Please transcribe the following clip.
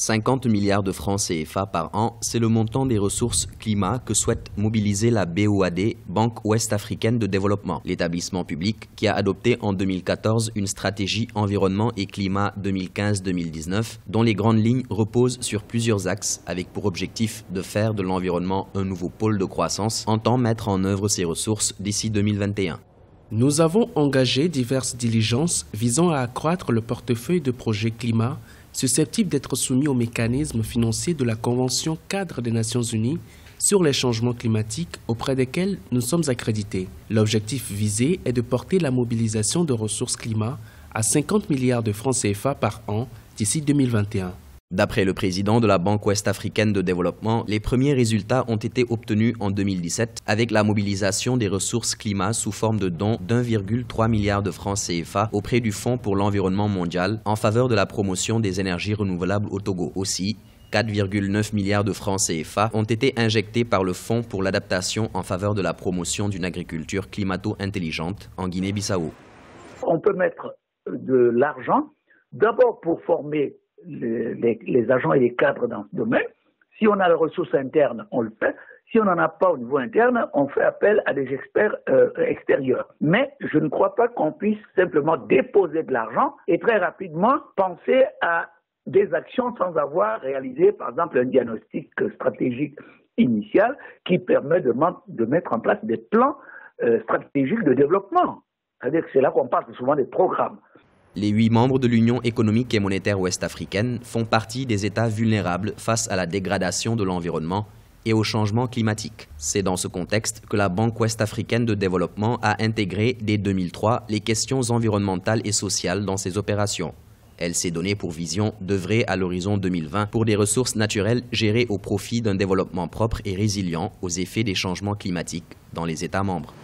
50 milliards de francs CFA par an, c'est le montant des ressources climat que souhaite mobiliser la BOAD, Banque Ouest-Africaine de Développement, l'établissement public qui a adopté en 2014 une stratégie environnement et climat 2015-2019 dont les grandes lignes reposent sur plusieurs axes avec pour objectif de faire de l'environnement un nouveau pôle de croissance, entend mettre en œuvre ces ressources d'ici 2021. Nous avons engagé diverses diligences visant à accroître le portefeuille de projets climat susceptibles d'être soumis aux mécanismes financiers de la Convention cadre des Nations Unies sur les changements climatiques auprès desquels nous sommes accrédités. L'objectif visé est de porter la mobilisation de ressources climat à 50 milliards de francs CFA par an d'ici 2021. D'après le président de la Banque Ouest-Africaine de Développement, les premiers résultats ont été obtenus en 2017 avec la mobilisation des ressources climat sous forme de dons d'1,3 milliard de francs CFA auprès du Fonds pour l'environnement mondial en faveur de la promotion des énergies renouvelables au Togo. Aussi, 4,9 milliards de francs CFA ont été injectés par le Fonds pour l'adaptation en faveur de la promotion d'une agriculture climato-intelligente en Guinée-Bissau. On peut mettre de l'argent d'abord pour former les agents et les cadres dans ce domaine. Si on a les ressources internes, on le fait. Si on n'en a pas au niveau interne, on fait appel à des experts extérieurs. Mais je ne crois pas qu'on puisse simplement déposer de l'argent et très rapidement penser à des actions sans avoir réalisé, par exemple, un diagnostic stratégique initial qui permet de mettre en place des plans stratégiques de développement. C'est-à-dire que c'est là qu'on parle souvent des programmes. Les 8 membres de l'Union économique et monétaire ouest-africaine font partie des États vulnérables face à la dégradation de l'environnement et au changement climatique. C'est dans ce contexte que la Banque ouest-africaine de développement a intégré dès 2003 les questions environnementales et sociales dans ses opérations. Elle s'est donnée pour vision d'œuvrer à l'horizon 2020 pour des ressources naturelles gérées au profit d'un développement propre et résilient aux effets des changements climatiques dans les États membres.